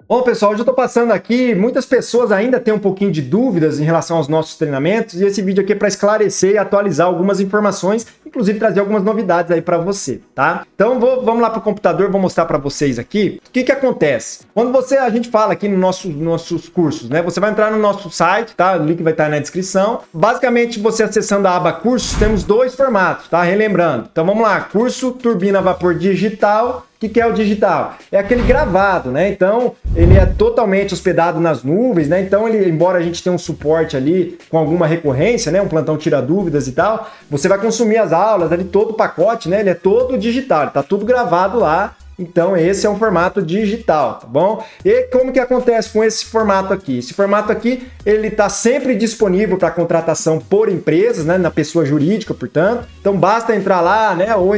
Bom, pessoal, hoje eu estou passando aqui, muitas pessoas ainda têm um pouquinho de dúvidas em relação aos nossos treinamentos e esse vídeo aqui é para esclarecer e atualizar algumas informações, inclusive trazer algumas novidades aí para você, tá? Então vamos lá para o computador, vou mostrar para vocês aqui o que acontece. Quando a gente fala aqui nos nossos cursos, né? Você vai entrar no nosso site, tá? O link vai estar na descrição. Basicamente, você acessando a aba cursos, temos dois formatos, tá? Relembrando. Então vamos lá, curso Turbina Vapor Digital. O que é o digital? É aquele gravado, né? Então, ele é totalmente hospedado nas nuvens, né? Então, embora a gente tenha um suporte ali com alguma recorrência, né? Um plantão tira dúvidas e tal, você vai consumir as aulas ali, todo o pacote, né? Ele é todo digital, ele tá tudo gravado lá. Então, esse é um formato digital, tá bom? E como que acontece com esse formato aqui? Esse formato aqui, ele está sempre disponível para contratação por empresas, né? Na pessoa jurídica, portanto. Então, basta entrar lá, né? Ou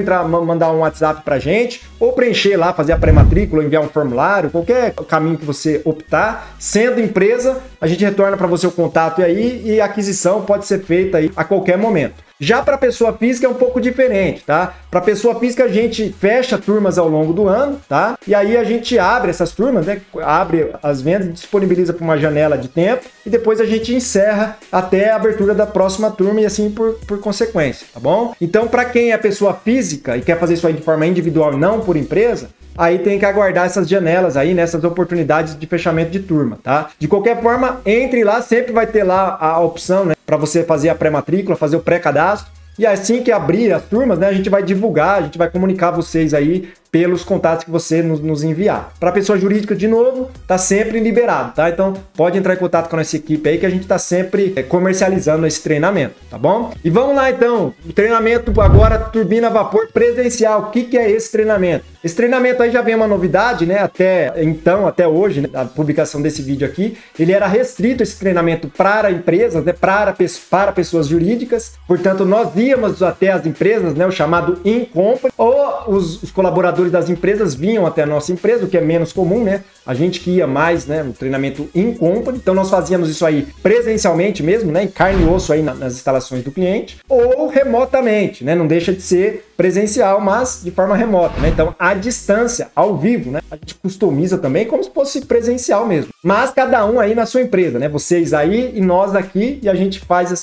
mandar um WhatsApp para a gente, ou preencher lá, fazer a pré-matrícula, enviar um formulário, qualquer caminho que você optar. Sendo empresa, a gente retorna para você o contato e a aquisição pode ser feita aí a qualquer momento. Já para pessoa física é um pouco diferente, tá? Para pessoa física a gente fecha turmas ao longo do ano, tá? E aí a gente abre essas turmas, né? Abre as vendas, disponibiliza para uma janela de tempo e depois a gente encerra até a abertura da próxima turma e assim por consequência, tá bom? Então, para quem é pessoa física e quer fazer isso aí de forma individual e não por empresa, aí tem que aguardar essas janelas aí, nessas oportunidades de fechamento de turma, tá? De qualquer forma, entre lá, sempre vai ter lá a opção, né? Para você fazer a pré-matrícula, fazer o pré-cadastro. E assim que abrir as turmas, né? A gente vai divulgar, a gente vai comunicar vocês aí pelos contatos que você nos enviar. Para pessoa jurídica, de novo, tá sempre liberado, tá? Então, pode entrar em contato com a nossa equipe aí que a gente tá sempre comercializando esse treinamento, tá bom? E vamos lá, então. O treinamento agora, turbina vapor presencial. O que é esse treinamento? Esse treinamento aí já vem uma novidade, né? Até hoje, né? A publicação desse vídeo aqui, ele era restrito esse treinamento para empresas, né? Para pessoas jurídicas. Portanto, nós íamos até as empresas, né? O chamado in-company, ou os colaboradores das empresas vinham até a nossa empresa, o que é menos comum, né? A gente que ia mais, né, no treinamento in company, então nós fazíamos isso aí presencialmente mesmo, né, em carne e osso aí nas instalações do cliente, ou remotamente, né, não deixa de ser presencial, mas de forma remota, né, então à distância, ao vivo, né, a gente customiza também como se fosse presencial mesmo, mas cada um aí na sua empresa, né, vocês aí e nós aqui, e a gente faz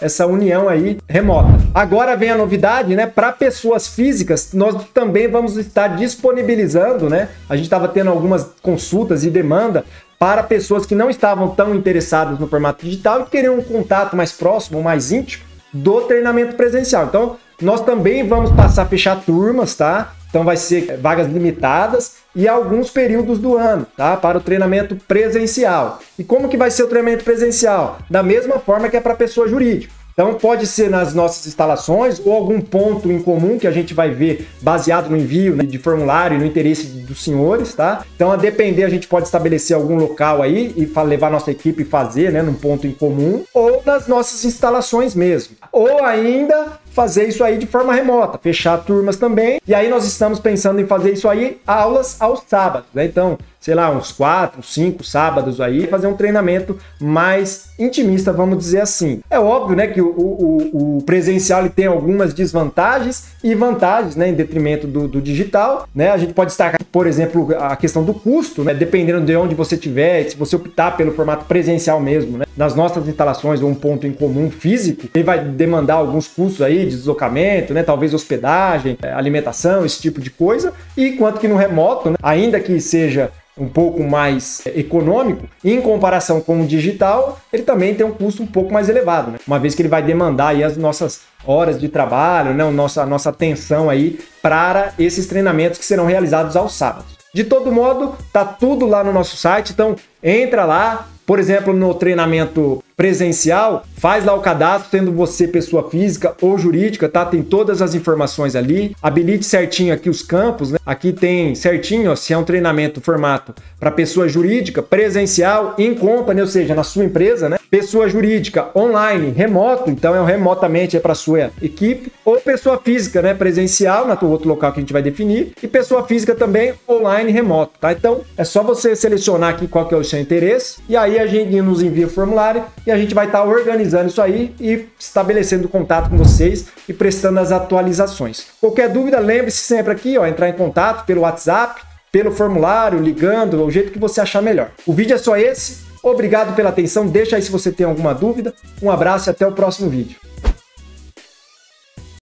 essa união aí remota. Agora vem a novidade, né, para pessoas físicas, nós também vamos estar disponibilizando, né, a gente estava tendo algumas consultas e demanda para pessoas que não estavam tão interessadas no formato digital e queriam um contato mais próximo, mais íntimo do treinamento presencial. Então, nós também vamos passar a fechar turmas, tá? Então, vai ser vagas limitadas e alguns períodos do ano, tá? Para o treinamento presencial. E como que vai ser o treinamento presencial? Da mesma forma que é para pessoa jurídica. Então, pode ser nas nossas instalações ou algum ponto em comum que a gente vai ver baseado no envio, né, de formulário e no interesse dos senhores, tá? Então, a depender, a gente pode estabelecer algum local aí e levar nossa equipe e fazer, né, num ponto em comum, ou nas nossas instalações mesmo. Ou ainda fazer isso aí de forma remota, fechar turmas também. E aí nós estamos pensando em fazer isso aí, aulas aos sábados, né? Então, sei lá, uns 4, 5 sábados aí, fazer um treinamento mais intimista, vamos dizer assim. É óbvio, né, que o presencial ele tem algumas desvantagens e vantagens, né, em detrimento do digital, né? A gente pode destacar, por exemplo, a questão do custo, né? Dependendo de onde você estiver, se você optar pelo formato presencial mesmo, né? Nas nossas instalações ou um ponto em comum físico, ele vai demandar alguns custos aí de deslocamento, né? Talvez hospedagem, alimentação, esse tipo de coisa. E enquanto que no remoto, né, ainda que seja um pouco mais econômico, em comparação com o digital, ele também tem um custo um pouco mais elevado, né? Uma vez que ele vai demandar aí as nossas horas de trabalho, né? A nossa atenção aí para esses treinamentos que serão realizados aos sábados. De todo modo, tá tudo lá no nosso site, então entra lá. Por exemplo, no treinamento presencial, faz lá o cadastro, sendo você pessoa física ou jurídica, tá? Tem todas as informações ali. Habilite certinho aqui os campos, né? Aqui tem certinho, ó, se é um treinamento formato para pessoa jurídica, presencial, in company, ou seja, na sua empresa, né? Pessoa jurídica online, remoto, então é remotamente para sua equipe, ou pessoa física, né? Presencial, no outro local que a gente vai definir, e pessoa física também online, remoto, tá? Então é só você selecionar aqui qual que é o seu interesse, e aí a gente nos envia o formulário e a gente vai estar organizando isso aí e estabelecendo contato com vocês e prestando as atualizações. Qualquer dúvida, lembre-se sempre aqui, ó, entrar em contato pelo WhatsApp, pelo formulário, ligando, o jeito que você achar melhor. O vídeo é só esse. Obrigado pela atenção. Deixa aí se você tem alguma dúvida. Um abraço e até o próximo vídeo.